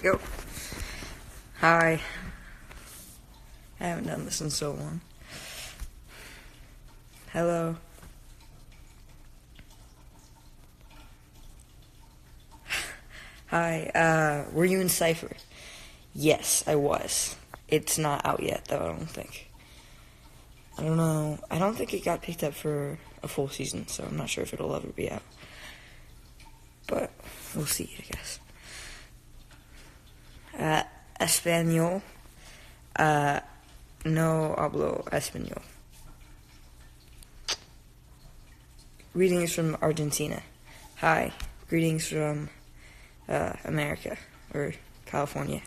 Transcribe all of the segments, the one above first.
go. Hi. I haven't done this in so long. Hello. Hi, were you in Cypher? Yes, I was. It's not out yet, though, I don't think. I don't know. I don't think it got picked up for a full season, so I'm not sure if it'll ever be out. But we'll see, I guess. Español. No hablo español. Greetings from Argentina. Hi. Greetings from America, or California.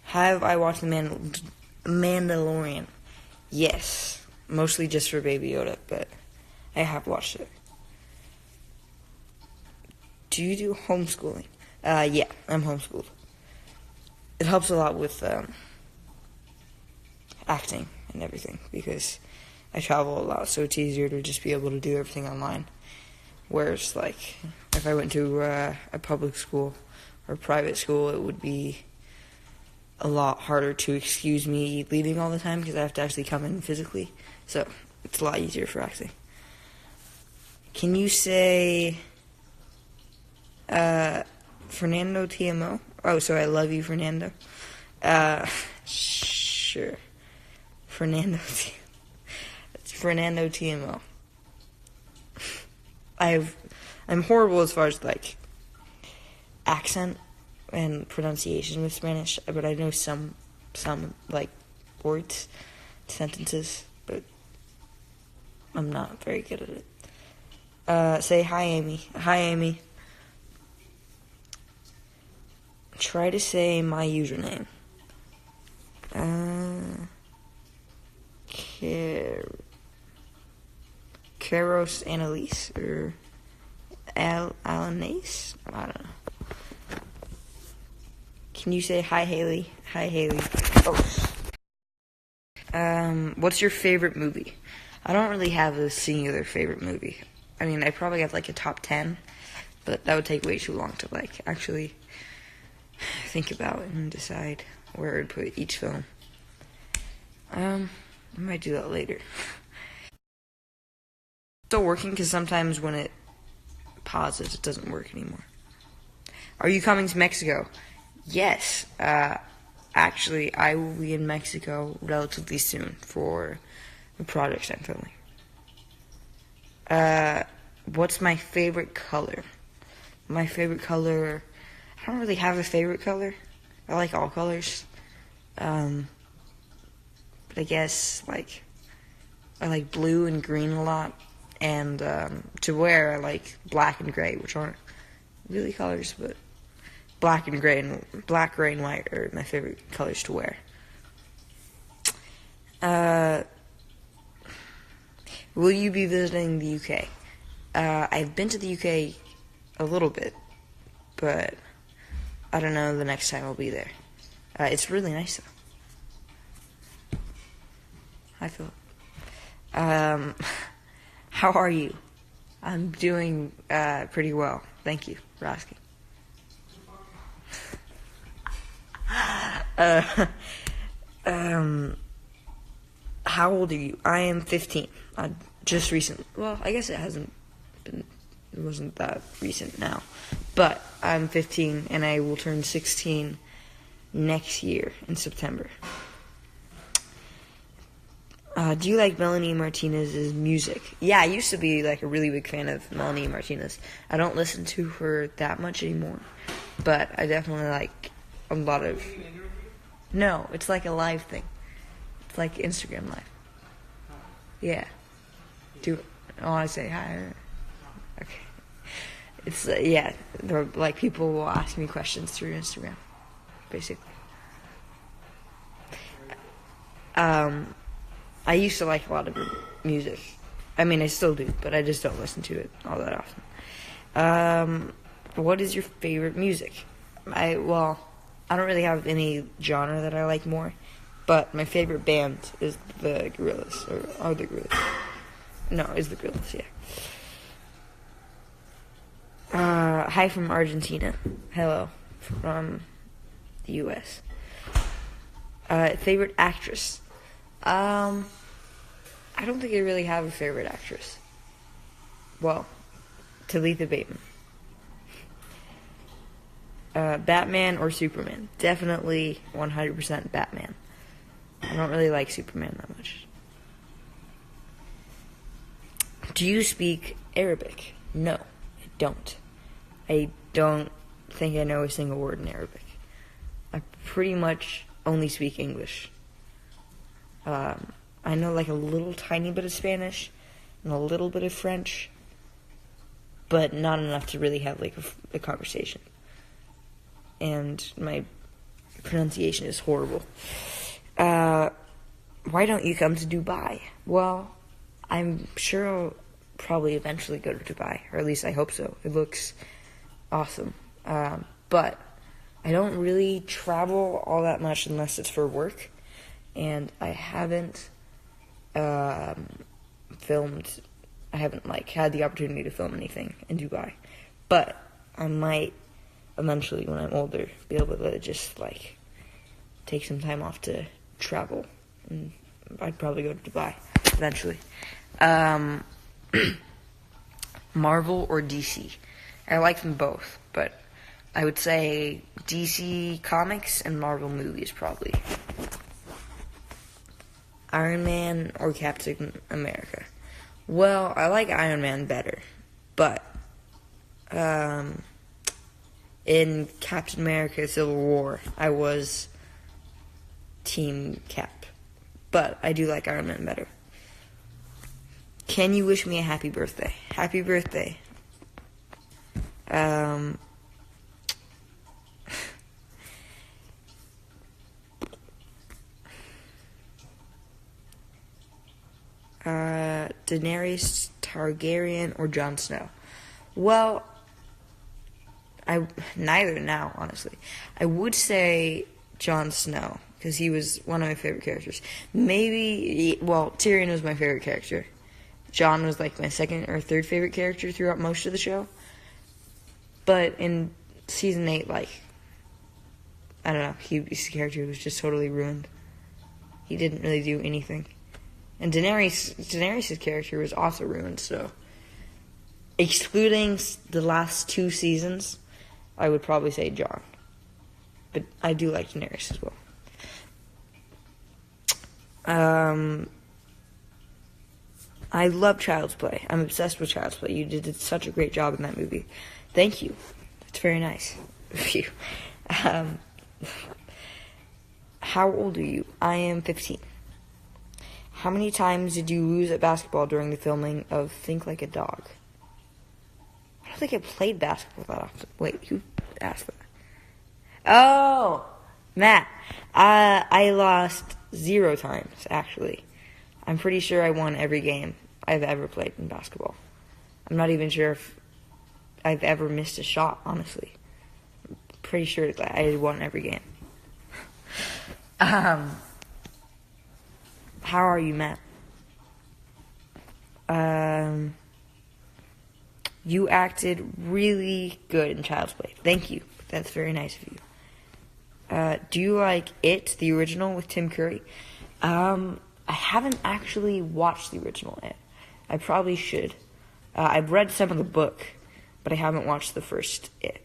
Have I watched The Mandalorian? Yes. Mostly just for Baby Yoda, but I have watched it. Do you do homeschooling? Yeah, I'm homeschooled. It helps a lot with acting and everything, because I travel a lot, so it's easier to just be able to do everything online. Whereas, like, if I went to a public school or private school, it would be a lot harder to excuse me leaving all the time, because I have to actually come in physically. So, it's a lot easier for acting. Can you say Fernando TMO? Oh, so I love you, Fernando. Sure. It's Fernando TMO. I'm horrible as far as, like, accent and pronunciation with Spanish, but I know some like, words, sentences, but I'm not very good at it. Say hi, Amy. Hi, Amy. Try to say my username. Karos Annalise, or Alanace? I don't know. Can you say hi, Haley? Hi, Haley. Oh. What's your favorite movie? I don't really have a singular favorite movie. I mean, I probably have, like, a top 10, but that would take way too long to, like, actually think about and decide where I'd put each film. I might do that later. Still working, because sometimes when it pauses, it doesn't work anymore. Are you coming to Mexico? Yes. Actually, I will be in Mexico relatively soon for the project I'm filming. What's my favorite color? My favorite color, I don't really have a favorite color. I like all colors. But I guess, like, I like blue and green a lot. And to wear, I like black and gray, which aren't really colors, but black, gray, and white are my favorite colors to wear. Will you be visiting the UK? I've been to the UK a little bit, but I don't know the next time I'll be there. It's really nice, though. Hi, Philip. How are you? I'm doing pretty well. Thank you for asking. How old are you? I am 15. Just recently. Well, I guess it wasn't that recent now. But I'm 15, and I will turn 16 next year in September. Do you like Melanie Martinez's music? Yeah, I used to be, like, a really big fan of Melanie Martinez. I don't listen to her that much anymore, but I definitely like a lot of... No, it's like a live thing. It's like Instagram Live. Yeah. Do I want to say hi? Okay. It's, yeah, like, people will ask me questions through Instagram, basically. I used to like a lot of her music. I mean, I still do, but I just don't listen to it all that often. What is your favorite music? I don't really have any genre that I like more, but my favorite band is the Gorillas, or are the Gorillas. No, is the Gorillas, yeah. Hi from Argentina. Hello from the U.S. Favorite actress? I don't think I really have a favorite actress. Well, Talitha Bateman. Batman or Superman? Definitely 100% Batman. I don't really like Superman that much. Do you speak Arabic? No, I don't. I don't think I know a single word in Arabic. I pretty much only speak English. I know like a little tiny bit of Spanish and a little bit of French, but not enough to really have like a conversation. And my pronunciation is horrible. Why don't you come to Dubai? Well, I'm sure I'll probably eventually go to Dubai, or at least I hope so. It looks awesome. But I don't really travel all that much unless it's for work, and I haven't had the opportunity to film anything in Dubai. But I might eventually, when I'm older, be able to just take some time off to travel, and I'd probably go to Dubai eventually. Marvel or DC? I like them both, but I would say DC Comics and Marvel movies probably. Iron Man or Captain America? Well, I like Iron Man better, but in Captain America Civil War, I was Team Cap, but I do like Iron Man better. Can you wish me a happy birthday? Happy birthday. Daenerys Targaryen or Jon Snow? Well, neither now, honestly. I would say Jon Snow, because he was one of my favorite characters. Tyrion was my favorite character. Jon was my second or third favorite character throughout most of the show. But in season 8, I don't know, his character was just totally ruined. He didn't really do anything. And Daenerys' character was also ruined, so excluding the last 2 seasons, I would probably say Jon. But I do like Daenerys as well. I love Child's Play. I'm obsessed with Child's Play. You did such a great job in that movie. Thank you. That's very nice of you. How old are you? I am 15. How many times did you lose at basketball during the filming of Think Like a Dog? I don't think I played basketball that often. Wait, who asked that? Oh, Matt. I lost 0 times, actually. I'm pretty sure I won every game I've ever played in basketball. I'm not even sure if I've ever missed a shot, honestly. I'm pretty sure that I won every game. How are you, Matt? You acted really good in Child's Play. Thank you. That's very nice of you. Do you like It, the original with Tim Curry? I haven't actually watched the original It. I probably should. I've read some of the book, but I haven't watched the first It.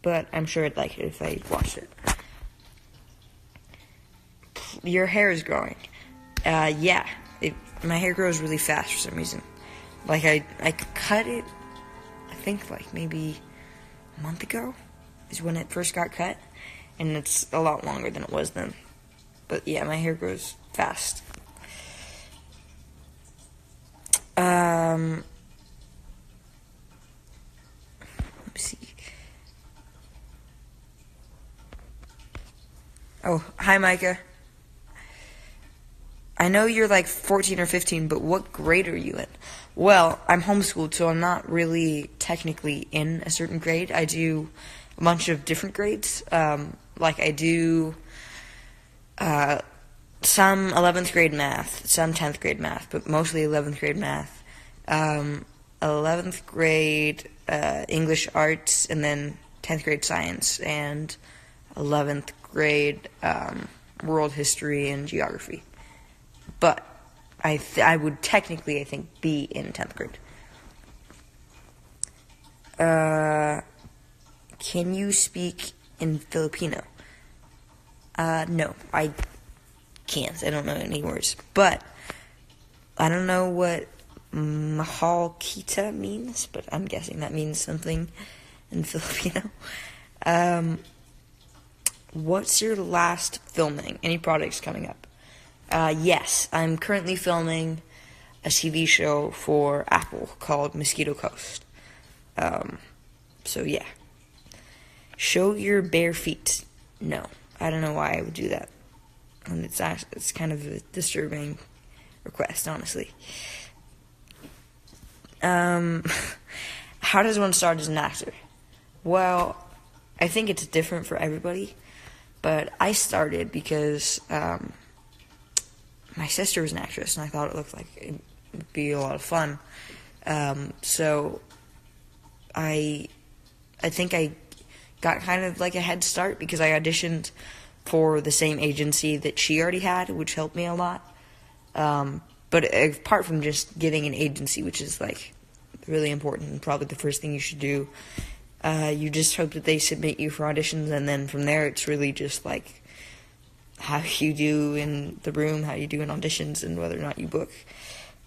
But I'm sure I'd like it if I watched it. Your hair is growing. Yeah. My hair grows really fast for some reason. I cut it, I think maybe a month ago is when it first got cut. And it's a lot longer than it was then. But yeah, my hair grows fast. Let me see. Oh, hi, Micah. I know you're 14 or 15, but what grade are you in? Well, I'm homeschooled, so I'm not really technically in a certain grade. I do a bunch of different grades. I do some 11th grade math, some 10th grade math, but mostly 11th grade math. 11th grade English arts, and then 10th grade science, and 11th grade world history and geography. But I would technically, I think, be in 10th grade. Can you speak in Filipino? No, I can't. I don't know any words. But I don't know what mahal kita means, but I'm guessing that means something in Filipino. What's your last filming? Any projects coming up? Yes, I'm currently filming a TV show for Apple called Mosquito Coast. So yeah. Show your bare feet. No, I don't know why I would do that. And it's kind of a disturbing request, honestly. How does one start as an actor? Well, I think it's different for everybody, but I started because my sister was an actress, and I thought it looked like it would be a lot of fun. So I think I got kind of like a head start because I auditioned for the same agency that she already had, which helped me a lot. But apart from just getting an agency, which is like really important and probably the first thing you should do, you just hope that they submit you for auditions, and then from there it's really just like how you do in the room, how you do in auditions, and whether or not you book.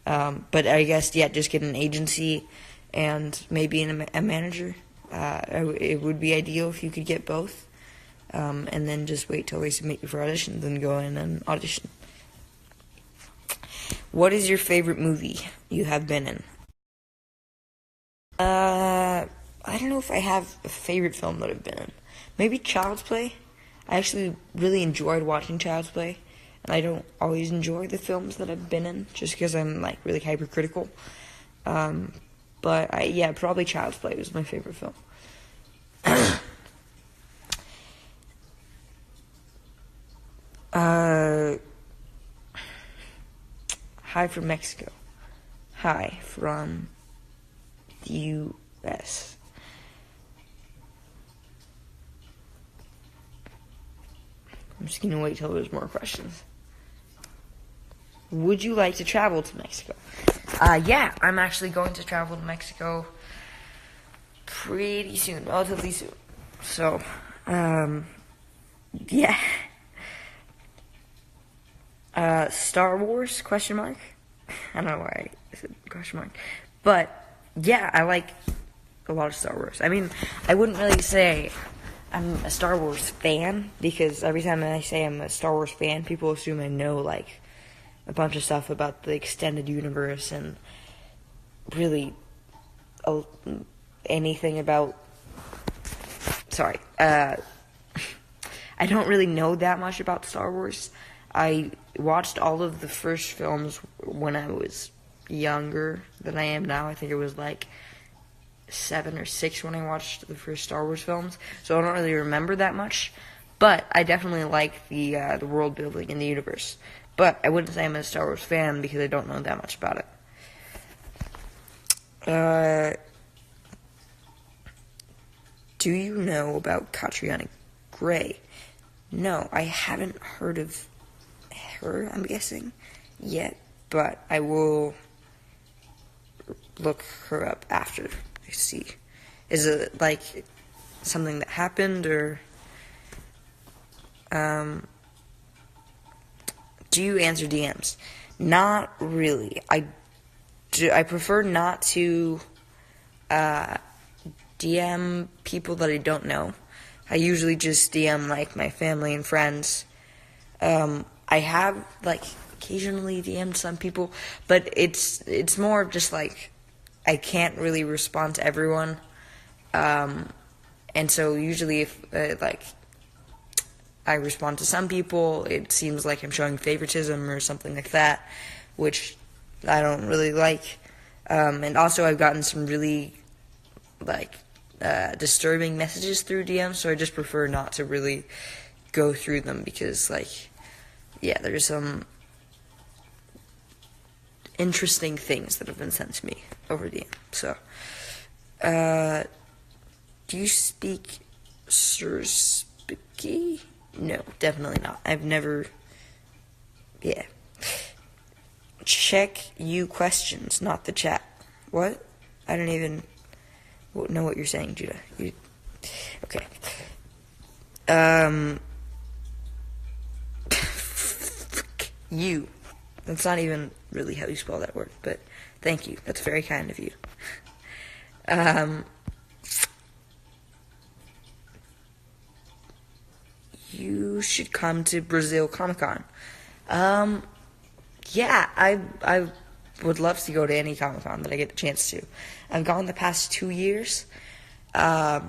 But I guess, yeah, just get an agency and maybe a manager. It would be ideal if you could get both, and then just wait till they submit you for auditions and go in and audition. What is your favorite movie you have been in? I don't know if I have a favorite film that I've been in. Maybe Child's Play. I actually really enjoyed watching Child's Play, and I don't always enjoy the films that I've been in just because I'm like really hypercritical. But probably Child's Play was my favorite film. Hi from Mexico. Hi from the U.S. I'm just going to wait till there's more questions. Would you like to travel to Mexico? Yeah, I'm actually going to travel to Mexico pretty soon, relatively soon. So, yeah. Star Wars, question mark? I don't know why I said question mark. But, yeah, I like a lot of Star Wars. I mean, I wouldn't really say I'm a Star Wars fan, because every time I say I'm a Star Wars fan, people assume I know, like, a bunch of stuff about the extended universe and really anything about... Sorry. I don't really know that much about Star Wars. I watched all of the first films when I was younger than I am now. I think it was like 7 or 6 when I watched the first Star Wars films, so I don't really remember that much, but I definitely like the world building in the universe. But I wouldn't say I'm a Star Wars fan because I don't know that much about it. Do you know about Catriona Gray? No, I haven't heard of her, I'm guessing, yet, but I will look her up after I see. Is it, like, something that happened, or... Do you answer DMs? Not really. I prefer not to DM people that I don't know. I usually just DM, like, my family and friends. I have, like, occasionally DM'd some people, but it's more just, like, I can't really respond to everyone. And so usually if, like, I respond to some people, it seems like I'm showing favoritism or something like that, which I don't really like. And also I've gotten some really, like, disturbing messages through DMs, so I just prefer not to really go through them because, like, yeah, there's some interesting things that have been sent to me over DM. So, Do you speak Surspiki? No, definitely not. I've never... Yeah. Check you questions, not the chat. What? I don't even know what you're saying, Judah. Okay. You. That's not even really how you spell that word, but thank you. That's very kind of you. You should come to Brazil Comic-Con. Yeah, I would love to go to any Comic-Con that I get the chance to. I've gone the past 2 years. Wait,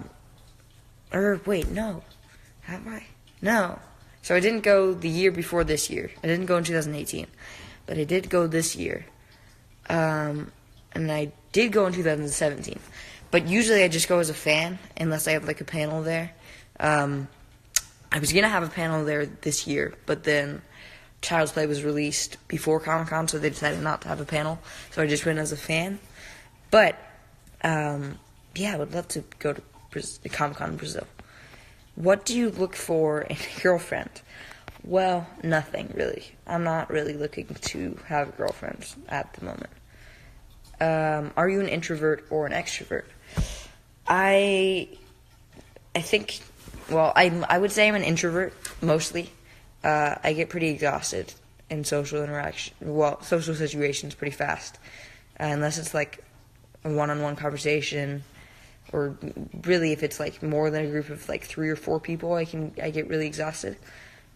no. Have I? No. So I didn't go the year before this year. I didn't go in 2018. But I did go this year. And I did go in 2017. But usually I just go as a fan, unless I have, like, a panel there. I was going to have a panel there this year, but then Child's Play was released before Comic-Con, so they decided not to have a panel. So I just went as a fan. But, yeah, I would love to go to Comic-Con in Brazil. What do you look for in a girlfriend? Well, nothing, really. I'm not really looking to have a girlfriend at the moment. Are you an introvert or an extrovert? I think, well, I would say I'm an introvert, mostly. I get pretty exhausted in social situations pretty fast. Unless it's like a one-on-one conversation, or really if it's like more than a group of like 3 or 4 people, I get really exhausted.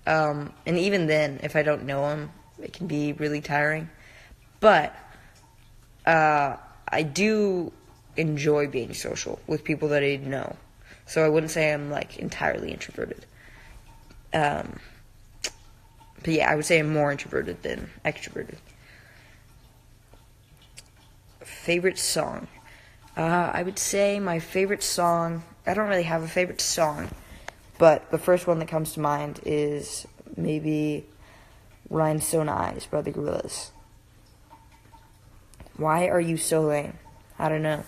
And even then, if I don't know them, it can be really tiring. But I do enjoy being social with people that I know. So I wouldn't say I'm like entirely introverted. But yeah, I would say I'm more introverted than extroverted. Favorite song? I would say my favorite song, I don't really have a favorite song, but the first one that comes to mind is maybe Rhinestone Eyes by the Gorillaz. Why are you so lame? I don't know.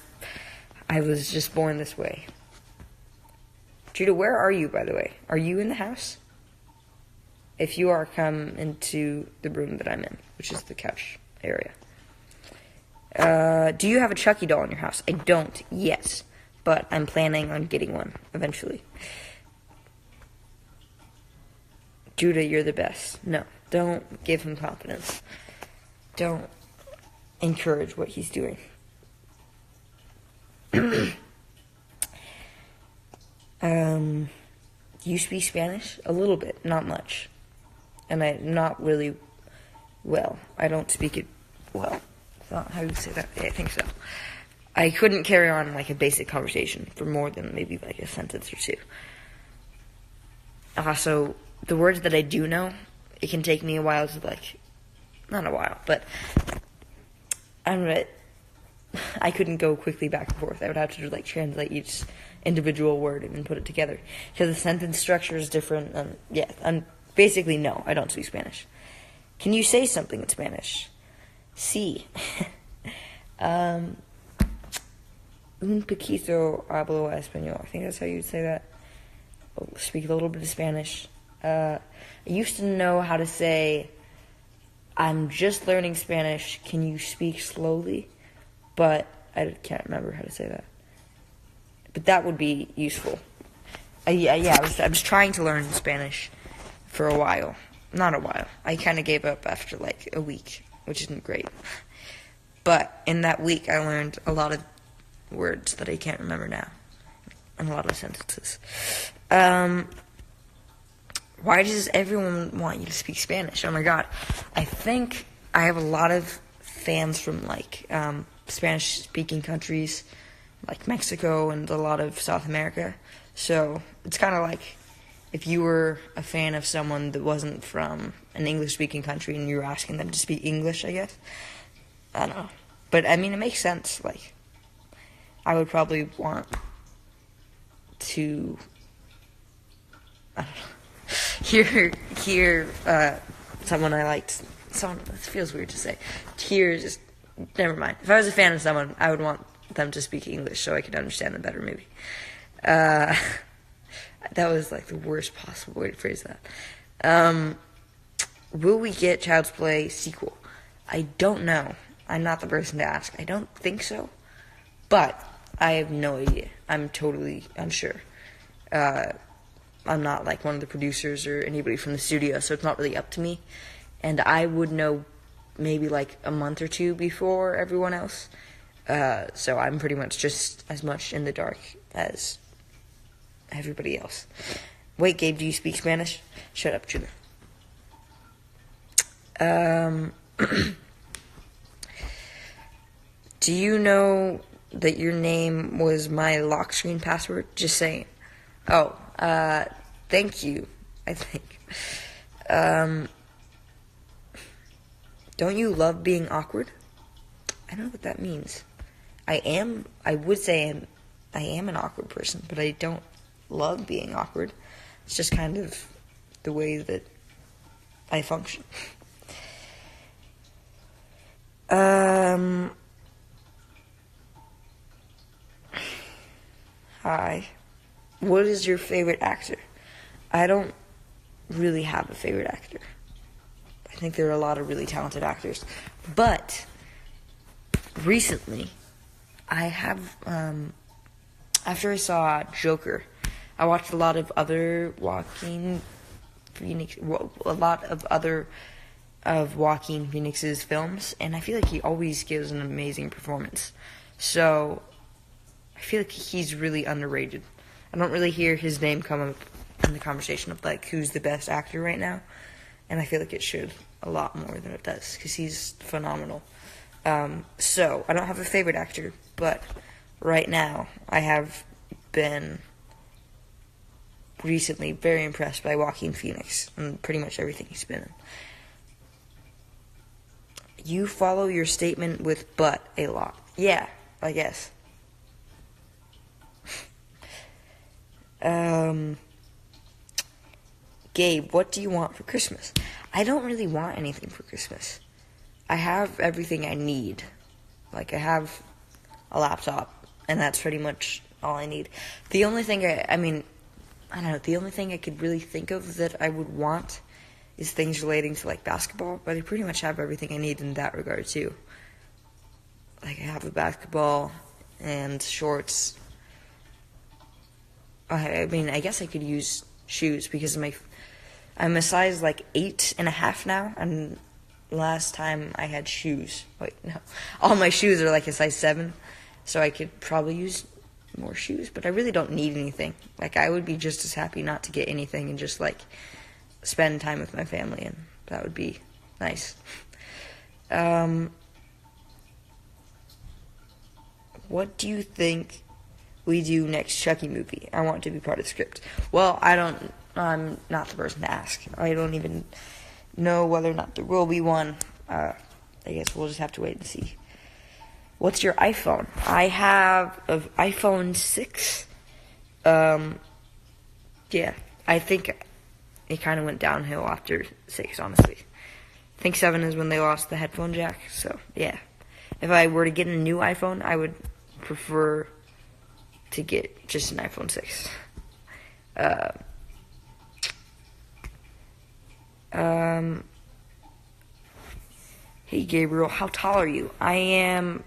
I was just born this way. Judah, where are you, by the way? Are you in the house? If you are, come into the room that I'm in, which is the couch area. Do you have a Chucky doll in your house? I don't yet, but I'm planning on getting one eventually. Judah, you're the best. No, don't give him confidence. Don't encourage what he's doing. You speak Spanish? A little bit, not much. And not really well. I don't speak it well. Is that how you say that? Yeah, I think so. I couldn't carry on like a basic conversation for more than maybe like a sentence or two. Also, the words that I do know, it can take me a while to like, not a while, but I couldn't go quickly back and forth. I would have to like translate each individual word and then put it together. Because the sentence structure is different. Basically, no, I don't speak Spanish. Can you say something in Spanish? Sí. Un poquito hablo español. I think that's how you'd say that. I'll speak a little bit of Spanish. I used to know how to say, I'm just learning Spanish. Can you speak slowly? But I can't remember how to say that. But that would be useful. I was trying to learn Spanish for a while. Not a while. I kind of gave up after like a week, which isn't great. But in that week, I learned a lot of words that I can't remember now. And a lot of sentences. Why does everyone want you to speak Spanish? Oh my god. I think I have a lot of fans from like Spanish-speaking countries, like Mexico and a lot of South America. So it's kind of like if you were a fan of someone that wasn't from an English-speaking country and you were asking them to speak English, I guess. I don't know. But, I mean, it makes sense. Like, I would probably want to, I don't know, hear someone I liked. Someone, it feels weird to say. Never mind. If I was a fan of someone, I would want them to speak English so I could understand them better, maybe. That was like the worst possible way to phrase that. Will we get Child's Play sequel? I don't know. I'm not the person to ask. I don't think so. But I have no idea. I'm totally unsure. I'm not like one of the producers or anybody from the studio, so it's not really up to me. And I would know maybe like a month or two before everyone else. So I'm pretty much just as much in the dark as everybody else. Wait, Gabe, do you speak Spanish? Shut up, Judah. Do you know that your name was my lock screen password? Just saying. Oh, thank you, I think. Don't you love being awkward? I don't know what that means. I would say I am an awkward person, but I don't love being awkward. It's just kind of the way that I function. Hi. What is your favorite actor? I don't really have a favorite actor. I think there are a lot of really talented actors. But recently, I have, after I saw Joker, I watched a lot of other Joaquin Phoenix's films, and I feel like he always gives an amazing performance. So I feel like he's really underrated. I don't really hear his name come up in the conversation of like who's the best actor right now, and I feel like it should a lot more than it does because he's phenomenal. So I don't have a favorite actor, but right now I have been recently very impressed by Joaquin Phoenix and pretty much everything he's been in. You follow your statement with "but" a lot. Yeah, I guess. Gabe, what do you want for Christmas? I don't really want anything for Christmas. I have everything I need. Like, I have a laptop, and that's pretty much all I need. The only thing the only thing I could really think of that I would want is things relating to, like, basketball, but I pretty much have everything I need in that regard, too. Like, I have a basketball and shorts. I guess I could use shoes because I'm a size, like, 8.5 now, and last time I had shoes. Wait, no. All my shoes are, like, a size 7, so I could probably use more shoes, but I really don't need anything. Like, I would be just as happy not to get anything and just, like, spend time with my family, and that would be nice. What do you think we do next Chucky movie? I want to be part of the script. Well, I'm not the person to ask. I don't even know whether or not there will be one. I guess we'll just have to wait and see. What's your iPhone? I have an iPhone 6. Yeah, I think it kind of went downhill after 6, honestly. I think 7 is when they lost the headphone jack, so yeah. If I were to get a new iPhone, I would prefer to get just an iPhone 6. Hey Gabriel, how tall are you? I am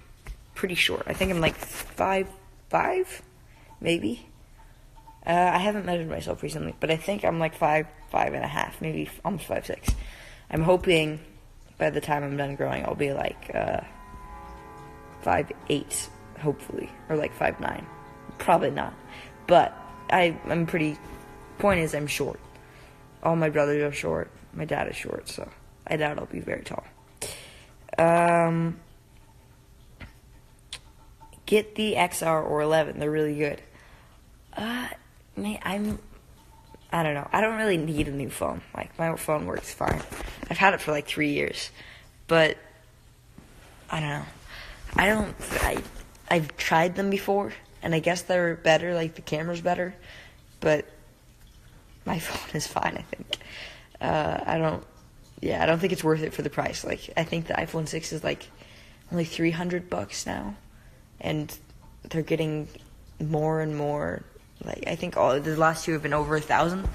pretty short. I think I'm like 5'5", maybe. I haven't measured myself recently, but I think I'm like 5'5.5", maybe almost 5'6". I'm hoping by the time I'm done growing, I'll be like 5'8", hopefully, or like 5'9". Probably not, but I'm pretty. Point is, I'm short. All my brothers are short. My dad is short, so I doubt I'll be very tall. Get the XR or 11. They're really good. I don't know. I don't really need a new phone. Like, my phone works fine. I've had it for like 3 years, but I don't know. I've tried them before, and I guess they're better. Like, the camera's better, but my phone is fine, I think. I don't think it's worth it for the price. Like, I think the iPhone 6 is like only $300 now, and they're getting more and more. Like, I think all the last two have been over 1,000.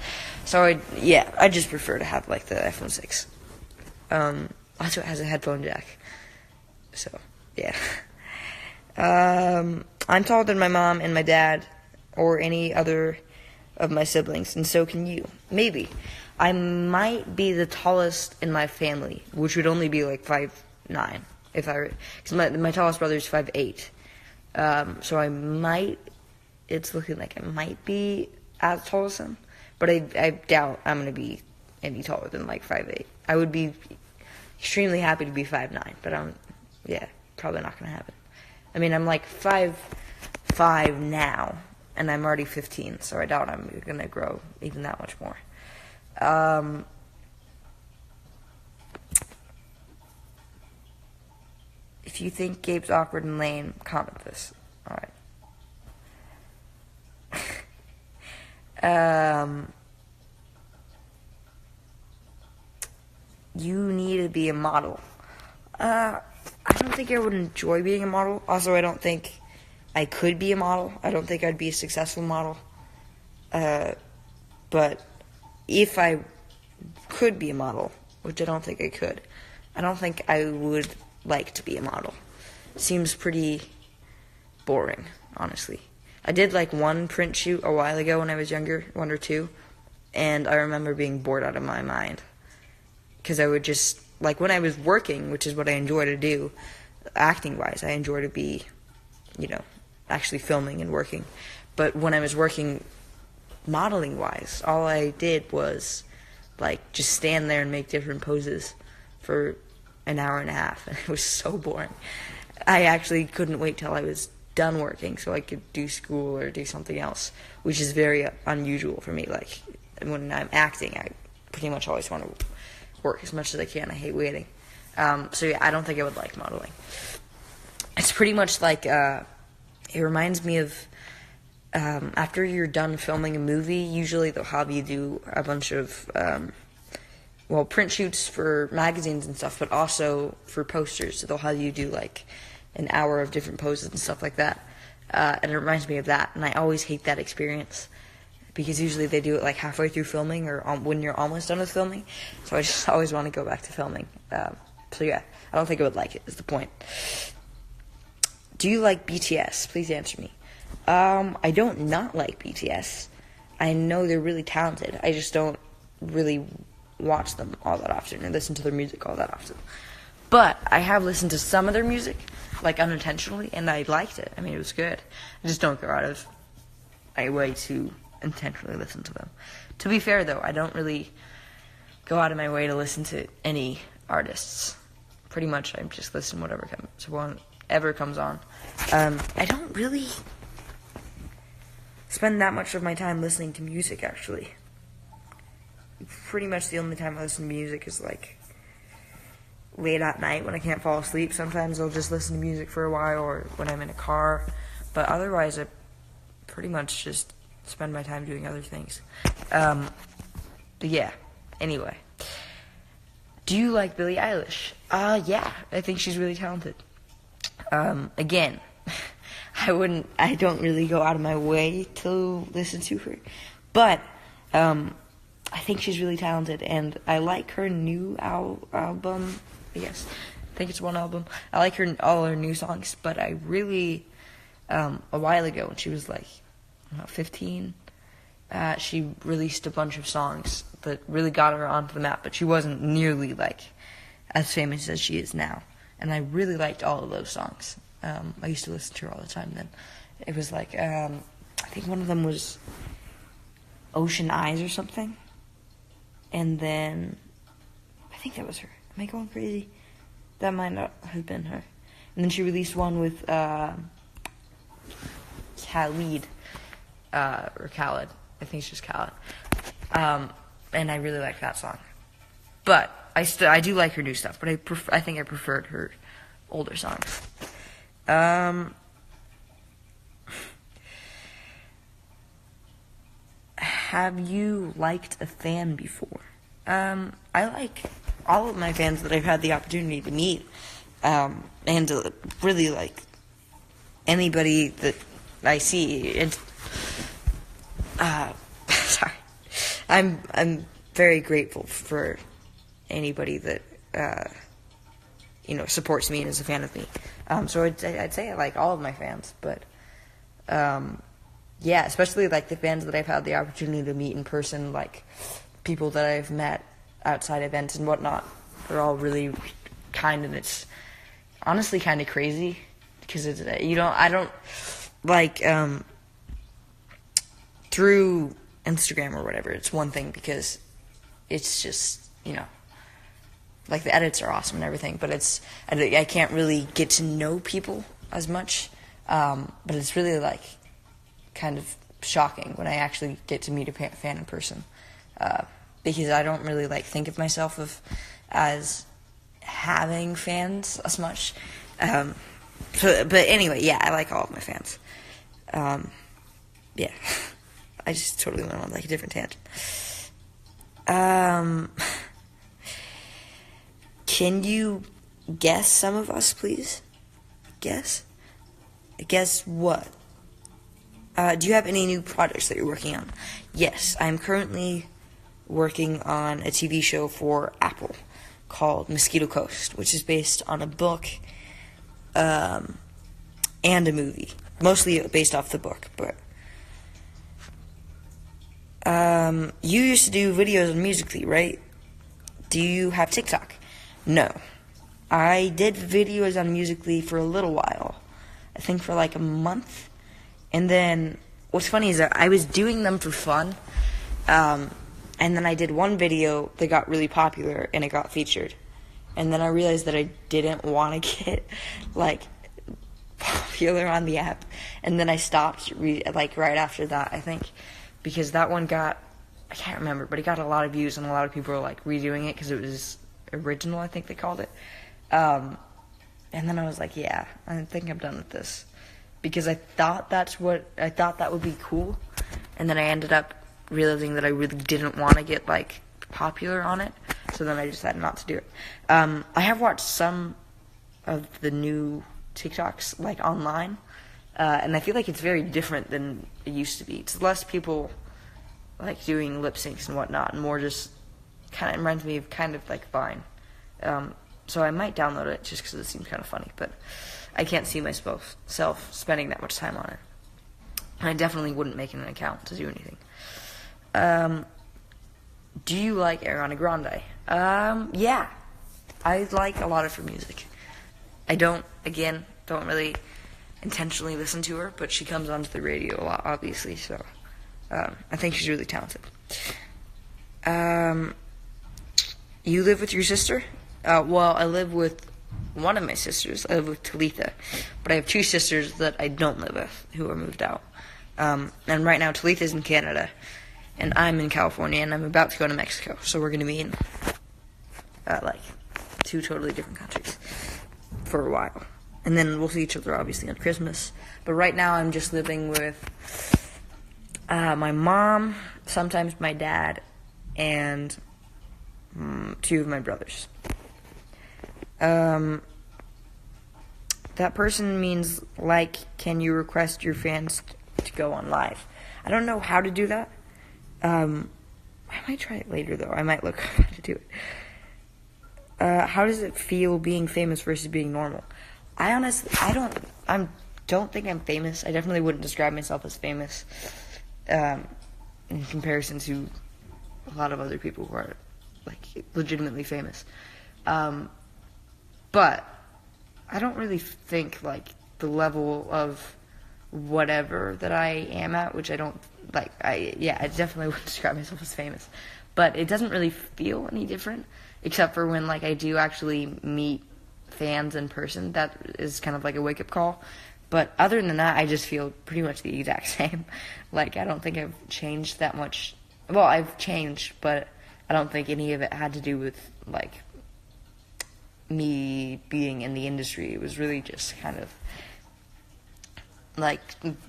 So I just prefer to have like the iPhone 6. Also, it has a headphone jack. So yeah. I'm taller than my mom and my dad, or any other of my siblings, and so can you. Maybe. I might be the tallest in my family, which would only be like 5'9", because my tallest brother is 5'8". So I might. It's looking like I might be as tall as him, but I doubt I'm gonna be any taller than like 5'8". I would be extremely happy to be 5'9", but probably not gonna happen. I mean, I'm like 5'5" now, and I'm already 15, so I doubt I'm gonna grow even that much more. If you think Gabe's awkward and lame, comment this. All right. You need to be a model. I don't think I would enjoy being a model. Also, I don't think I could be a model. I don't think I'd be a successful model. But if I could be a model, which I don't think I could, I don't think I would like to be a model. Seems pretty boring, honestly. I did like one print shoot a while ago when I was younger, 1 or 2, and I remember being bored out of my mind. Because I would just, like when I was working, which is what I enjoy to do, acting-wise, I enjoy to be, actually filming and working. But when I was working modeling-wise, all I did was, like, just stand there and make different poses for an hour and a half, and it was so boring. I actually couldn't wait till I was done working so I could do school or do something else, which is very unusual for me. Like, when I'm acting, I pretty much always want to work as much as I can. I hate waiting. So yeah, I don't think I would like modeling. It's pretty much like, it reminds me of, after you're done filming a movie, usually they'll have you do a bunch of, print shoots for magazines and stuff, but also for posters. So they'll have you do like an hour of different poses and stuff like that. And it reminds me of that, and I always hate that experience, because usually they do it like halfway through filming or when you're almost done with filming. So I just always want to go back to filming. So yeah, I don't think I would like it, is the point. Do you like BTS? Please answer me. I don't not like BTS. I know they're really talented. I just don't really watch them all that often or listen to their music all that often. But I have listened to some of their music, like unintentionally, and I liked it. I mean, it was good. I just don't go out of my way to intentionally listen to them. To be fair, though, I don't really go out of my way to listen to any artists. Pretty much, I just listen to whatever comes on. I don't really spend that much of my time listening to music, actually. Pretty much the only time I listen to music is, like, late at night when I can't fall asleep. Sometimes I'll just listen to music for a while, or when I'm in a car. But otherwise, I pretty much just spend my time doing other things. But yeah, anyway. Do you like Billie Eilish? Yeah, I think she's really talented. Again, I don't really go out of my way to listen to her. But, I think she's really talented, and I like her new album. Yes, I think it's one album. I like all her new songs, but I really, a while ago, when she was like, 15, she released a bunch of songs that really got her onto the map, but she wasn't nearly, like, as famous as she is now. And I really liked all of those songs. I used to listen to her all the time then. It was like, I think one of them was Ocean Eyes or something. And then, I think that was her. Am I going crazy? That might not have been her. And then she released one with Khalid, or Khaled. I think it's just Khaled. And I really like that song. But I do like her new stuff, but I think I preferred her older songs. Have you liked a fan before? I like all of my fans that I've had the opportunity to meet, and to really, like, anybody that I see, and sorry, I'm very grateful for anybody that supports me and is a fan of me. So I'd say I like all of my fans, but yeah, especially like the fans that I've had the opportunity to meet in person, like people that I've met outside events and whatnot. They're all really kind, and it's honestly kind of crazy because it's I don't like through Instagram or whatever. It's one thing because it's just like the edits are awesome and everything, but I can't really get to know people as much. But it's really like kind of shocking when I actually get to meet a fan in person, because I don't really like think of myself as having fans as much. But anyway, yeah, I like all of my fans. Yeah, I just totally went on like a different tangent. Can you guess some of us, please? Guess what? Do you have any new projects that you're working on? Yes, I'm currently working on a TV show for Apple called Mosquito Coast, which is based on a book and a movie. Mostly based off the book, but you used to do videos on Musical.ly, right? Do you have TikTok? No. I did videos on Musical.ly for a little while. I think for like a month. And then what's funny is that I was doing them for fun. And then I did one video that got really popular and it got featured. And then I realized that I didn't want to get like popular on the app. And then I stopped like right after that, I think, because that one got, I can't remember, but it got a lot of views and a lot of people were like redoing it because it was original, I think they called it. And then I was like, yeah, I think I'm done with this, because I thought that would be cool, and then I ended up realizing that I really didn't want to get like popular on it, so then I decided not to do it. I have watched some of the new TikToks like online, and I feel like it's very different than it used to be. It's less people like doing lip syncs and whatnot, and more just kind of reminds me of kind of like Vine. So I might download it just because it seems kind of funny, but I can't see myself spending that much time on it. And I definitely wouldn't make an account to do anything. Do you like Ariana Grande? Yeah. I like a lot of her music. I don't really intentionally listen to her, but she comes onto the radio a lot, obviously, so I think she's really talented. You live with your sister? Well, I live with one of my sisters. I live with Talitha. But I have two sisters that I don't live with who are moved out. And right now, Talitha's in Canada, and I'm in California, and I'm about to go to Mexico. So we're going to be in, like, two totally different countries for a while. And then we'll see each other, obviously, on Christmas. But right now, I'm just living with my mom, sometimes my dad, and two of my brothers. That person means, like, can you request your fans to go on live? I don't know how to do that. I might try it later, though. I might look how to do it. How does it feel being famous versus being normal? I don't think I'm famous. I definitely wouldn't describe myself as famous in comparison to a lot of other people who are like legitimately famous. But I don't really think like the level of whatever that I am at, which I don't like. I definitely wouldn't describe myself as famous, but it doesn't really feel any different, except for when like I do actually meet fans in person. That is kind of like a wake up call. But other than that, I just feel pretty much the exact same. Like, I don't think I've changed that much. Well, I've changed, but I don't think any of it had to do with, like, me being in the industry. It was really just kind of, like,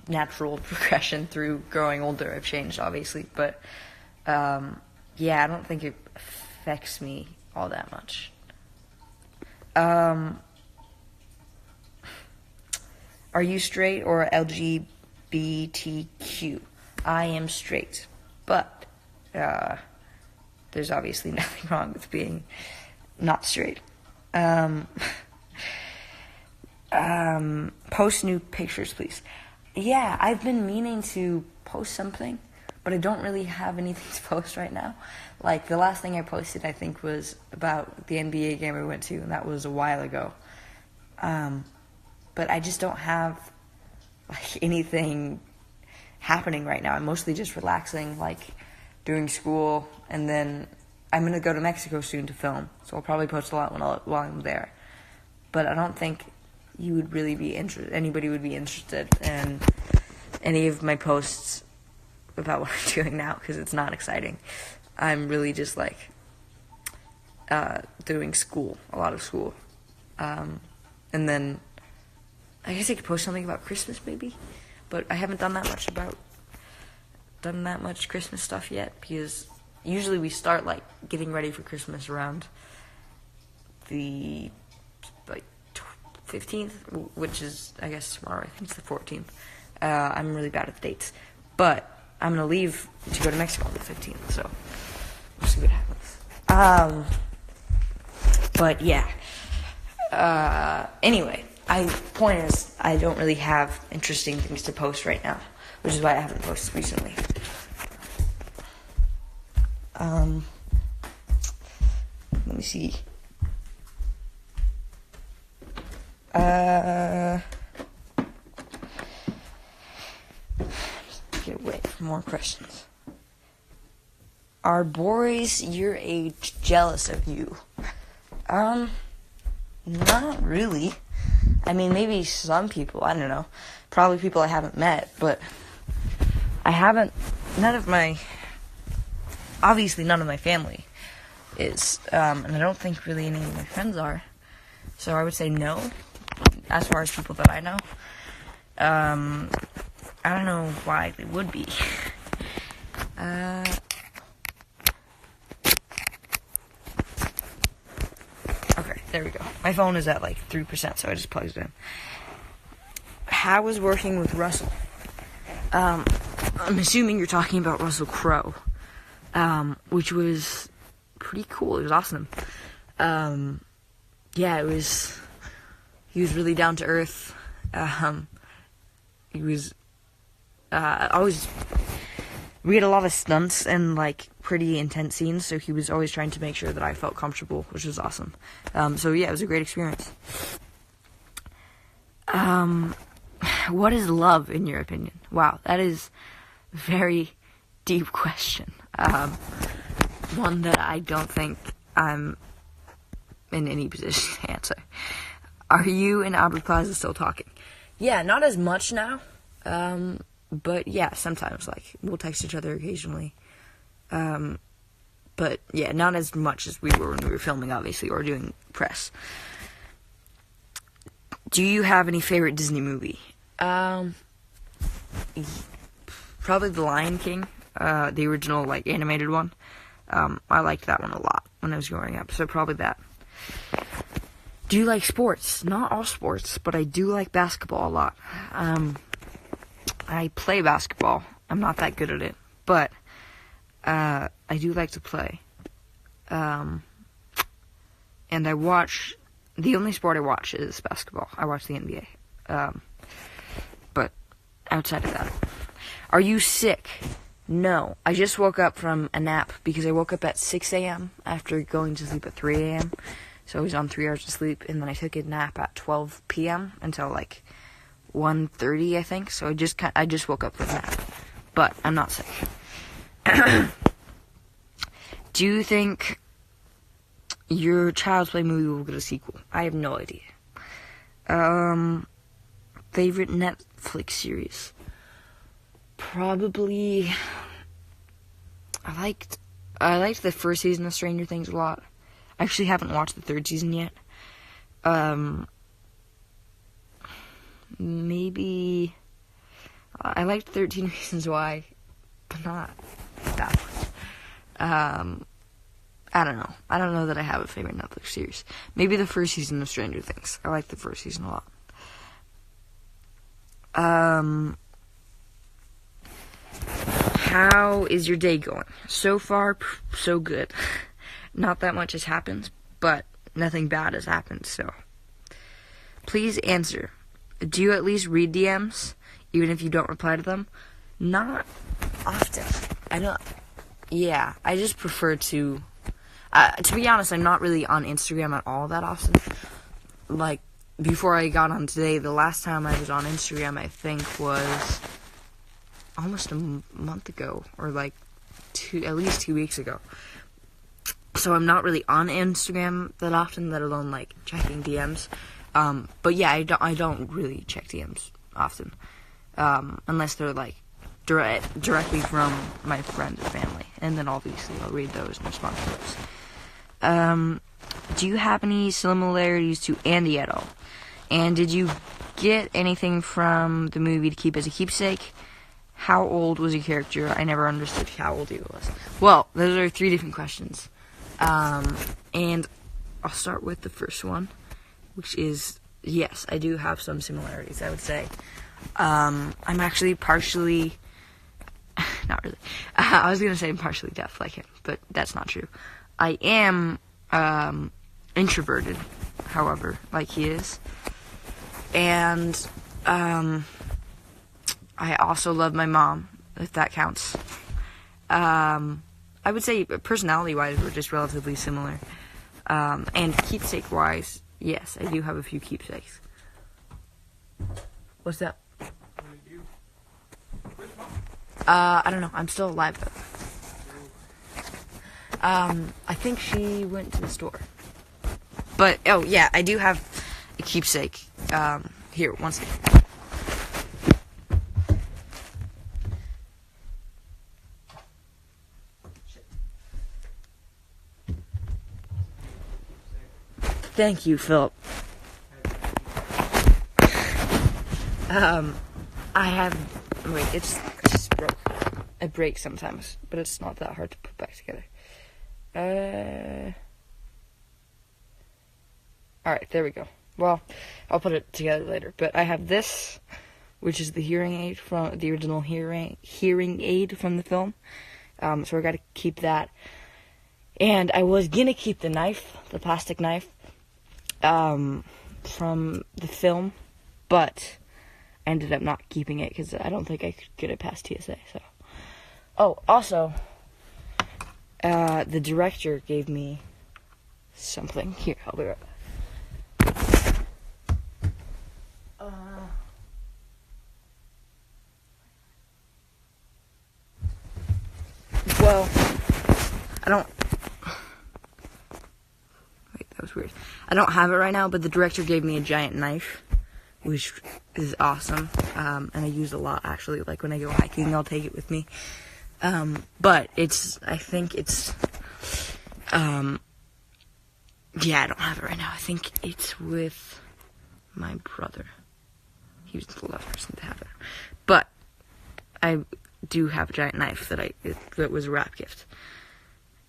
natural progression through growing older. I've changed, obviously. But, yeah, I don't think it affects me all that much. Are you straight or LGBTQ? I am straight, but there's obviously nothing wrong with being not straight. Post new pictures, please. Yeah, I've been meaning to post something, but I don't really have anything to post right now. Like, the last thing I posted, I think, was about the NBA game we went to, and that was a while ago. But I just don't have, like, anything happening right now. I'm mostly just relaxing, like, doing school, and then I'm going to go to Mexico soon to film, so I'll probably post a lot while I'm there. But I don't think you would really be anybody would be interested in any of my posts about what I'm doing now, because it's not exciting. I'm really just, like, doing school, a lot of school. And then I guess I could post something about Christmas, maybe, but I haven't done that much Christmas stuff yet, because usually we start, like, getting ready for Christmas around the, like, 15th, which is, I guess, tomorrow. I think it's the 14th. I'm really bad at the dates, but I'm gonna leave to go to Mexico on the 15th, so we'll see what happens. But yeah. Anyway, point is, I don't really have interesting things to post right now, which is why I haven't posted recently. Let me see. Get away from more questions. Are boys your age jealous of you? Not really. I mean, maybe some people, I don't know. Probably people I haven't met, but obviously none of my family is, and I don't think really any of my friends are. So I would say no, as far as people that I know. I don't know why they would be. Okay, there we go. My phone is at like 3%, so I just plugged it in. How was working with Russell? I'm assuming you're talking about Russell Crowe, which was pretty cool. It was awesome. Yeah, he was really down to earth. He was, we had a lot of stunts and, like, pretty intense scenes, so he was always trying to make sure that I felt comfortable, which was awesome. So yeah, it was a great experience. What is love, in your opinion? Wow, that is a very deep question. One that I don't think I'm in any position to answer. Are you and Aubrey Plaza still talking? Yeah, not as much now. But yeah, sometimes, like, we'll text each other occasionally. But yeah, not as much as we were when we were filming, obviously, or doing press. Do you have any favorite Disney movie? Probably The Lion King, the original, like, animated one. I liked that one a lot when I was growing up, so probably that. Do you like sports? Not all sports, but I do like basketball a lot. I play basketball. I'm not that good at it, but I do like to play. And I watch. The only sport I watch is basketball. I watch the NBA. But outside of that, are you sick? No. I just woke up from a nap because I woke up at 6 a.m. after going to sleep at 3 a.m. So I was on 3 hours of sleep, and then I took a nap at 12 p.m. until like 1:30, I think. So I just woke up from a nap, but I'm not sick. Do you think your Child's Play movie will get a sequel? I have no idea. Favorite Netflix series? Probably. I liked the first season of Stranger Things a lot. I actually haven't watched the third season yet. Maybe I liked 13 Reasons Why, but not that much. I don't know. I don't know that I have a favorite Netflix series. Maybe the first season of Stranger Things. I like the first season a lot. How is your day going? So far, so good. Not that much has happened, but nothing bad has happened, so. Please answer. Do you at least read DMs, even if you don't reply to them? Not often. I just prefer to be honest, I'm not really on Instagram at all that often. Like, before I got on today, the last time I was on Instagram, I think, was almost a month ago, or like at least 2 weeks ago. So I'm not really on Instagram that often, let alone like checking DMs. But yeah, I don't really check DMs often, unless they're like directly from my friends and family, and then obviously I'll read those and respond to those. Do you have any similarities to Andy at all? And did you get anything from the movie to keep as a keepsake? How old was your character? I never understood how old he was. Well, those are 3 different questions. And I'll start with the first one, which is, yes, I do have some similarities, I would say. I'm actually partially, not really, I was going to say I'm partially deaf like him, but that's not true. I am, introverted, however, like he is. And, I also love my mom, if that counts. I would say personality-wise, we're just relatively similar. And keepsake-wise, yes, I do have a few keepsakes. What's that? I don't know. I'm still alive, though. I think she went to the store. But, oh, yeah, I do have a keepsake. Here, one second. Thank you, Philip. I have, wait, it's just broke. It breaks sometimes, but it's not that hard to put back together. Alright, there we go. Well, I'll put it together later, but I have this, which is the hearing aid from, the original hearing aid from the film. So I gotta keep that. And I was gonna keep the knife, the plastic knife, from the film, but I ended up not keeping it because I don't think I could get it past TSA, so. Oh, also, the director gave me something. Here, I'll be right back. Well, I don't... Wait, that was weird. I don't have it right now, but the director gave me a giant knife, which is awesome, and I use it a lot, actually. Like, when I go hiking, I'll take it with me. But I think it's, yeah, I don't have it right now. I think it's with my brother. He was the last person to have it. But I do have a giant knife that was a wrap gift.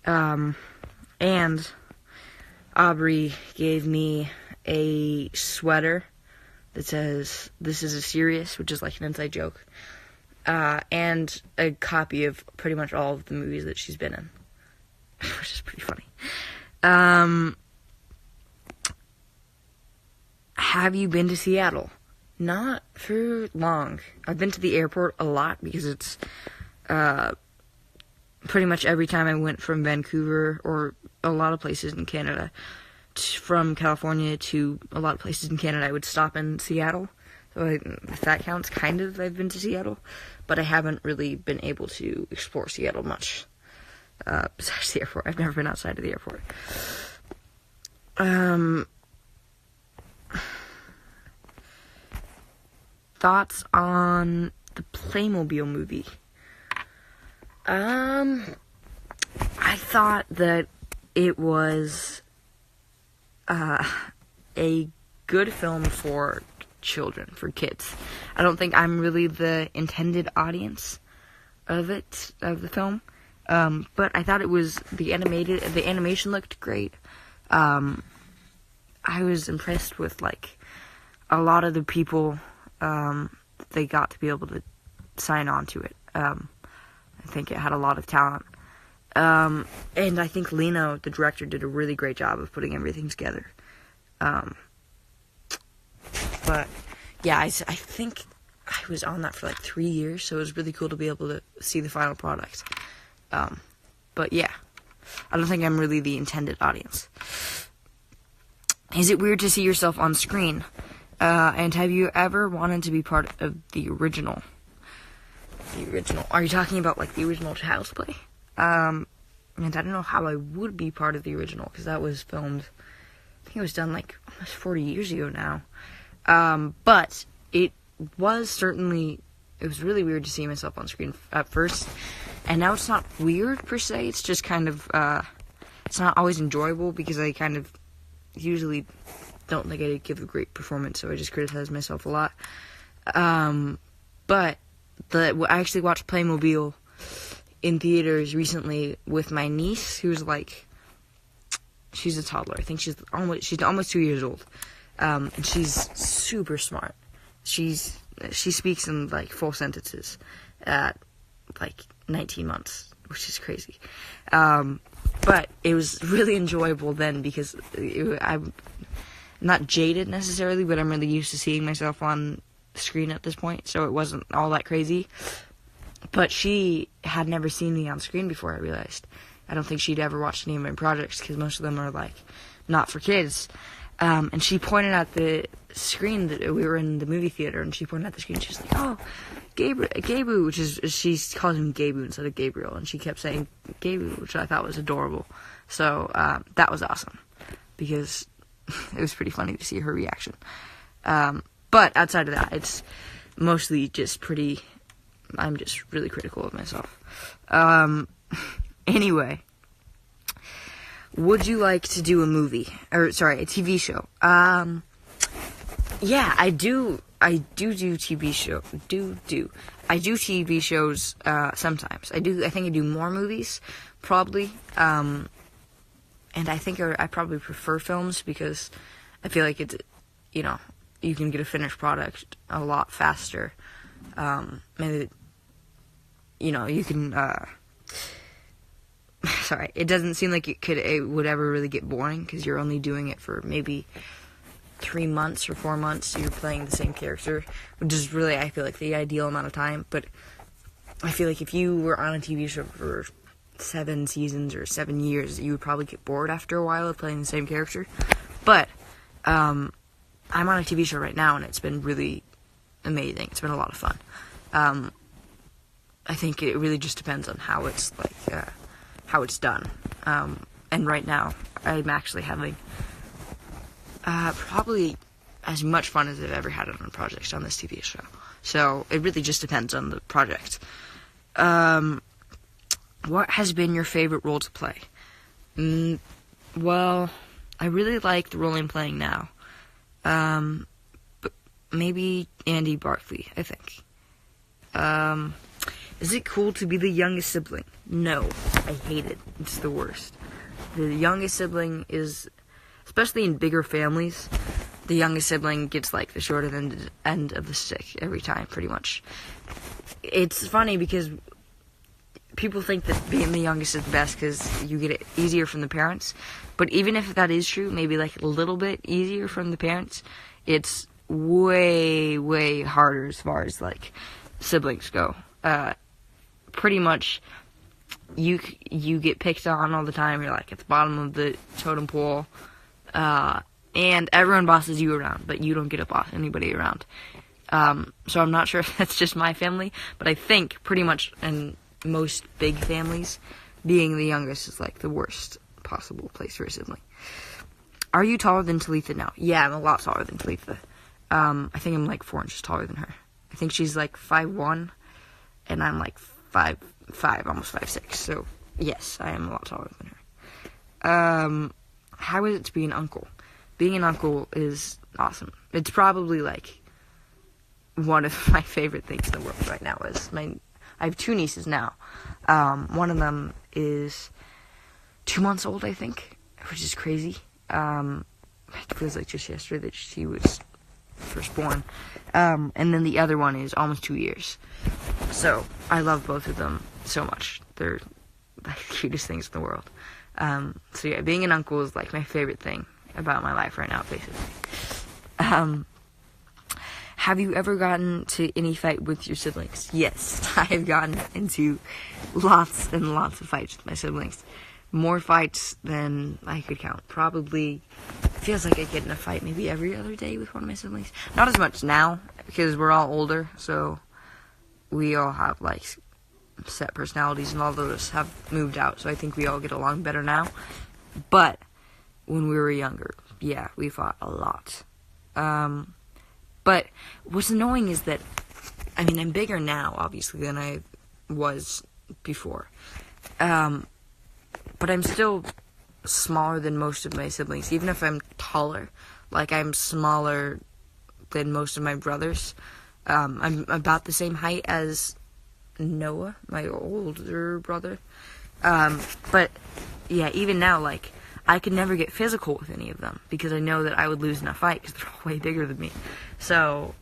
And Aubrey gave me a sweater that says, "This is a serious," which is like an inside joke. And a copy of pretty much all of the movies that she's been in, which is pretty funny. Have you been to Seattle? Not for long. I've been to the airport a lot because it's pretty much every time I went from Vancouver or a lot of places in Canada, from California to a lot of places in Canada, I would stop in Seattle. So if that counts, kind of, I've been to Seattle. But I haven't really been able to explore Seattle much. Besides the airport. I've never been outside of the airport. Thoughts on the Playmobil movie? I thought that it was a good film for children, for kids. I don't think I'm really the intended audience of the film. But I thought it was the animation looked great. I was impressed with like a lot of the people they got to be able to sign on to it. I think it had a lot of talent. And I think Lino, the director, did a really great job of putting everything together. But yeah, I think I was on that for like 3 years, so it was really cool to be able to see the final product. But yeah, I don't think I'm really the intended audience. Is it weird to see yourself on screen? And have you ever wanted to be part of the original? The original. Are you talking about like the original Child's Play? And I don't know how I would be part of the original, because that was filmed, I think it was done like almost 40 years ago now. But it was really weird to see myself on screen at first. And now it's not weird per se, it's just kind of, it's not always enjoyable, because I kind of usually don't think I give a great performance, so I just criticize myself a lot. But I actually watched Playmobil in theaters recently with my niece, who's like, she's a toddler. I think she's almost 2 years old. And she's super smart. She speaks in like full sentences at like 19 months, which is crazy. But it was really enjoyable then, because I'm not jaded necessarily, but I'm really used to seeing myself on screen at this point, so it wasn't all that crazy. But she had never seen me on screen before, I realized. I don't think she'd ever watched any of my projects, because most of them are like not for kids. And she pointed at the screen that we were in the movie theater, and she pointed at the screen. She was like, "Oh, Gabu," which is, she calls him Gabu instead of Gabriel, and she kept saying Gabu, which I thought was adorable. So that was awesome, because it was pretty funny to see her reaction. But outside of that, it's mostly just I'm just really critical of myself. Anyway. Would you like to do a TV show? Yeah, I do TV show. I do TV shows, sometimes. I think I do more movies, probably. And I think I probably prefer films, because I feel like it's, you can get a finished product a lot faster. Maybe, you can, sorry, it doesn't seem like it would ever really get boring, because you're only doing it for maybe 3 months or 4 months, so you're playing the same character, which is really, I feel like, the ideal amount of time. But I feel like if you were on a TV show for 7 seasons or 7 years, you would probably get bored after a while of playing the same character. But I'm on a TV show right now, and it's been really amazing. It's been a lot of fun. I think it really just depends on how it's how it's done. And right now, I'm actually having probably as much fun as I've ever had on a project on this TV show. So it really just depends on the project. What has been your favorite role to play? Well, I really like the role I'm playing now. But maybe Andy Barkley, I think. Is it cool to be the youngest sibling? No, I hate it. It's the worst. The youngest sibling is, especially in bigger families, the youngest sibling gets like the shorter end of the stick every time, pretty much. It's funny because people think that being the youngest is the best because you get it easier from the parents. But even if that is true, maybe like a little bit easier from the parents, it's way, way harder as far as like siblings go. Pretty much you get picked on all the time. You're like at the bottom of the totem pole, and everyone bosses you around, but you don't get to boss anybody around. So I'm not sure if that's just my family, but I think pretty much in most big families, being the youngest is like the worst possible place for a sibling. Are you taller than Talitha now? Yeah, I'm a lot taller than Talitha. I think I'm like 4 inches taller than her. I think she's like 5'1", and I'm like 5'5", almost 5'6". So yes, I am a lot taller than her. How is it to be an uncle? Being an uncle is awesome. It's probably like one of my favorite things in the world right now. I have 2 nieces now. One of them is 2 months old, I think, which is crazy. It feels like just yesterday that she was firstborn. And then the other one is almost 2 years. So I love both of them so much. They're the cutest things in the world. So yeah, being an uncle is like my favorite thing about my life right now, basically. Have you ever gotten to any fight with your siblings? Yes, I have gotten into lots and lots of fights with my siblings. More fights than I could count. Probably feels like I get in a fight maybe every other day with one of my siblings. Not as much now, because we're all older, so we all have like set personalities, and all of us have moved out, so I think we all get along better now. But when we were younger, yeah, we fought a lot. But what's annoying is that, I mean, I'm bigger now, obviously, than I was before. But I'm still smaller than most of my siblings, even if I'm taller. Like, I'm smaller than most of my brothers. I'm about the same height as Noah, my older brother. But, yeah, even now, like, I could never get physical with any of them, because I know that I would lose in a fight, because they're all way bigger than me. So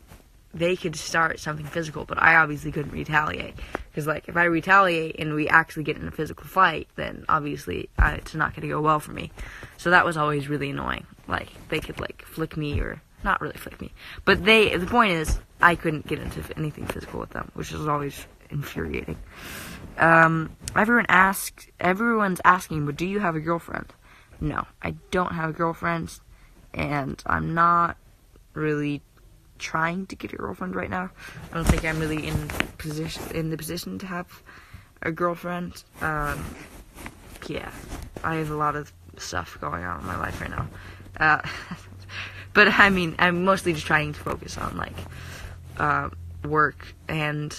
they could start something physical, but I obviously couldn't retaliate. Because, like, if I retaliate and we actually get in a physical fight, then obviously it's not going to go well for me. So that was always really annoying. Like, they could, like, flick me, or not really flick me. But the point is, I couldn't get into anything physical with them, which was always infuriating. Everyone's asking, but do you have a girlfriend? No, I don't have a girlfriend, and I'm not really trying to get a girlfriend right now. I don't think I'm really in the position to have a girlfriend. Yeah, I have a lot of stuff going on in my life right now. But I mean, I'm mostly just trying to focus on like work and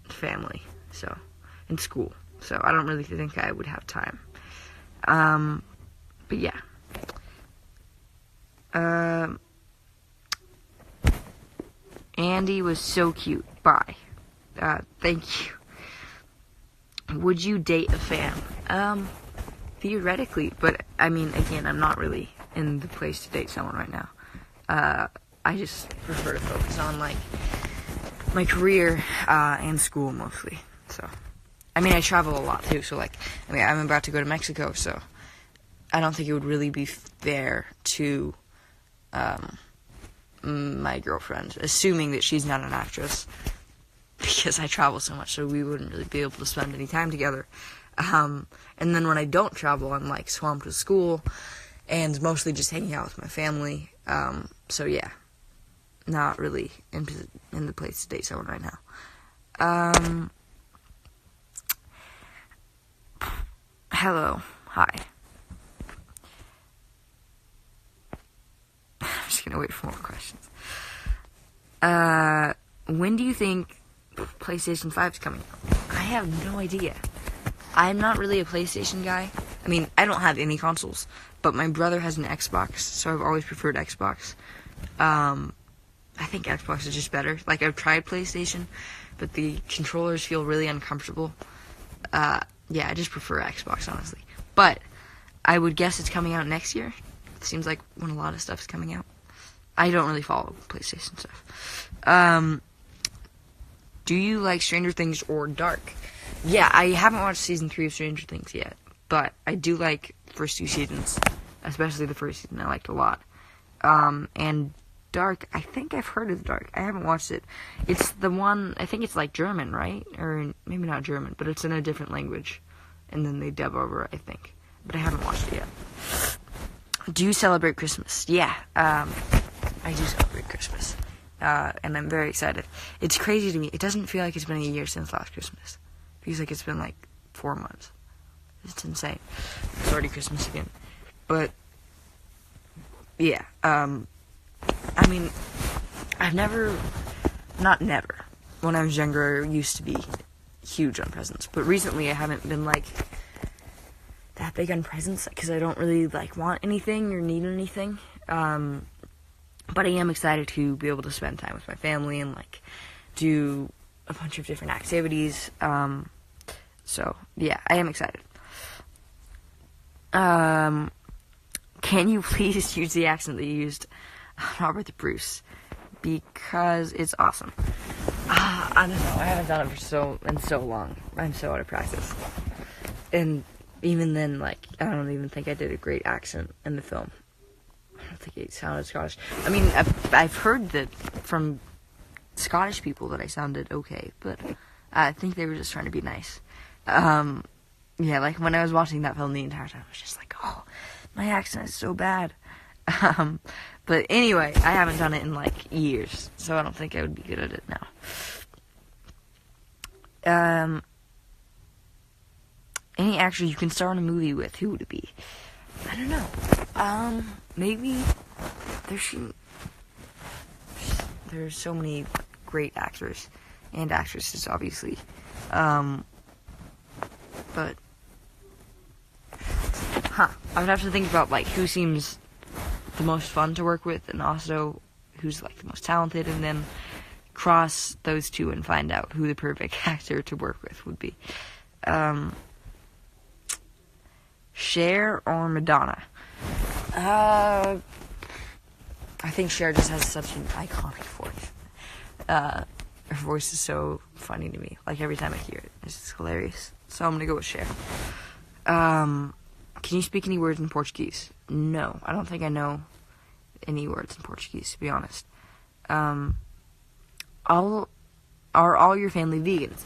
family, and school. So I don't really think I would have time. But yeah. Andy was so cute. Bye. Thank you. Would you date a fan? Theoretically, but I mean, again, I'm not really in the place to date someone right now. I just prefer to focus on like my career and school mostly. So, I mean, I travel a lot too. So, like, I mean, I'm about to go to Mexico, so I don't think it would really be fair to my girlfriend, assuming that she's not an actress, because I travel so much, so we wouldn't really be able to spend any time together. And then when I don't travel, I'm like swamped with school and mostly just hanging out with my family. So yeah, not really in the place to date someone right now. Hello, hi. I'm just gonna wait for more questions. When do you think PlayStation 5 is coming out? I have no idea. I'm not really a PlayStation guy. I mean, I don't have any consoles, but my brother has an Xbox, so I've always preferred Xbox. I think Xbox is just better. Like, I've tried PlayStation, but the controllers feel really uncomfortable. Yeah, I just prefer Xbox, honestly. But I would guess it's coming out next year. It seems like when a lot of stuff is coming out. I don't really follow PlayStation stuff. Do you like Stranger Things or Dark? Yeah, I haven't watched season 3 of Stranger Things yet, but I do like the first 2 seasons, especially the first season. I liked a lot. And Dark, I think I've heard of Dark. I haven't watched it. It's the one, I think it's like German, right? Or maybe not German, but it's in a different language. And then they dub over it, I think. But I haven't watched it yet. Do you celebrate Christmas? Yeah, I do celebrate Christmas. And I'm very excited. It's crazy to me. It doesn't feel like it's been a year since last Christmas. It feels like it's been like 4 months. It's insane. It's already Christmas again. But, yeah, I mean, when I was younger, I used to be huge on presents. But recently, I haven't been, like, that big on presents, because I don't really, like, want anything or need anything. But I am excited to be able to spend time with my family and, like, do a bunch of different activities. So, yeah, I am excited. Can you please use the accent that you used on Robert the Bruce? because it's awesome. I don't know. I haven't done it for so long. I'm so out of practice. And even then, like, I don't even think I did a great accent in the film. I don't think it sounded Scottish. I mean, I've heard that from Scottish people that I sounded okay, but I think they were just trying to be nice. Yeah, like, when I was watching that film the entire time, I was just like, oh, my accent is so bad. But anyway, I haven't done it in, like, years, so I don't think I would be good at it now. Any actor you can star in a movie with, who would it be? I don't know. Maybe there's so many great actors and actresses, obviously. But I would have to think about, like, who seems the most fun to work with, and also who's, like, the most talented, and then cross those two and find out who the perfect actor to work with would be. Cher or Madonna? I think Cher just has such an iconic voice. Her voice is so funny to me. Like, every time I hear it, it's just hilarious. So I'm gonna go with Cher. Can you speak any words in Portuguese? No, I don't think I know any words in Portuguese, to be honest. Are all your family vegans?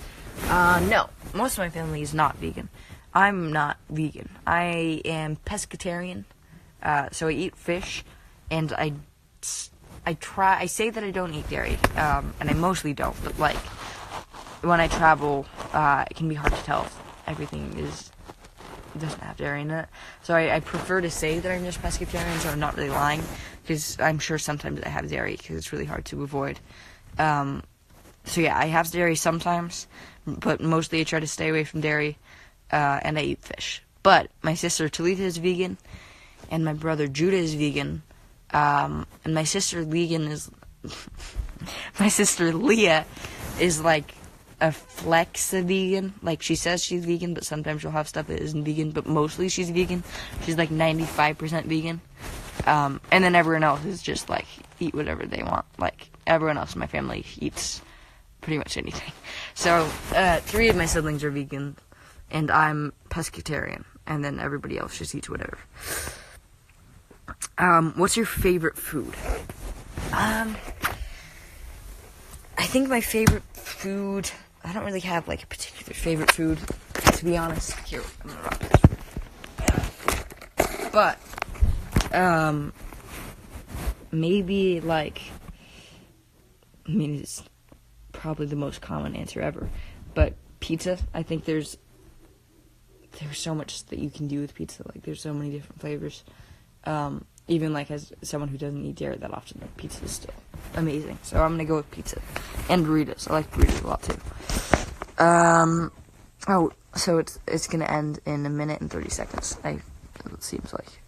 No, most of my family is not vegan. I'm not vegan. I am pescatarian, so I eat fish, and I say that I don't eat dairy, and I mostly don't, but, like, when I travel, it can be hard to tell if everything doesn't have dairy in it. So I prefer to say that I'm just pescatarian, so I'm not really lying, because I'm sure sometimes I have dairy, because it's really hard to avoid. So yeah, I have dairy sometimes, but mostly I try to stay away from dairy, and I eat fish. But my sister Talitha is vegan, and my brother Judah is vegan, and my sister Leah is like a vegan. Like, she says she's vegan, but sometimes she'll have stuff that isn't vegan, but mostly she's vegan. She's like 95% vegan. And then everyone else is just like, eat whatever they want. Like, everyone else in my family eats pretty much anything. So, 3 of my siblings are vegan, and I'm pescatarian, and then everybody else just eats whatever. What's your favorite food? I think my favorite food, I don't really have, like, a particular favorite food, to be honest. Here, I'm gonna rock this. But, maybe, like, I mean, it's probably the most common answer ever, but pizza. I think there's so much that you can do with pizza. Like, there's so many different flavors. Even, like, as someone who doesn't eat dairy that often, like, pizza is still amazing. So I'm gonna go with pizza. And burritos. I like burritos a lot, too. So it's gonna end in 1 minute and 30 seconds. It seems like.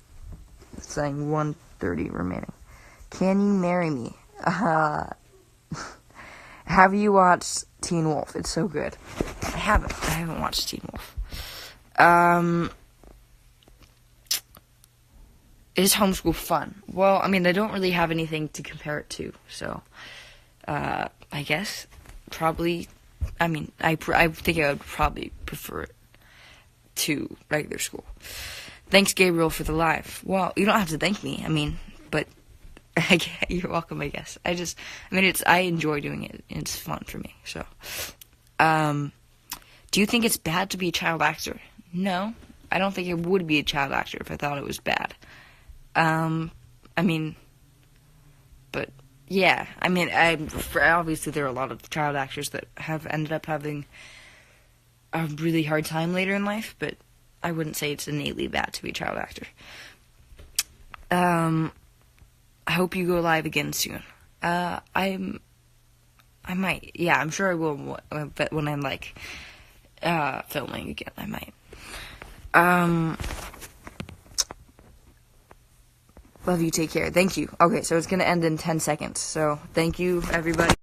It's saying 1:30 remaining. Can you marry me? Have you watched Teen Wolf? It's so good. I haven't watched Teen Wolf. Is homeschool fun? Well, I mean, I don't really have anything to compare it to, so, I guess, probably, I mean, I think I would probably prefer it to regular school. Thanks, Gabriel, for the live. Well, you don't have to thank me, I mean, but, you're welcome, I guess. I enjoy doing it, and it's fun for me, so. Do you think it's bad to be a child actor? No, I don't think it would be a child actor if I thought it was bad. I mean, but, yeah, I mean, obviously there are a lot of child actors that have ended up having a really hard time later in life, but I wouldn't say it's innately bad to be a child actor. I hope you go live again soon. I might, yeah, I'm sure I will, but when I'm, like, filming again, I might. Love you, take care. Thank you. Okay, so it's gonna end in 10 seconds, so thank you, everybody.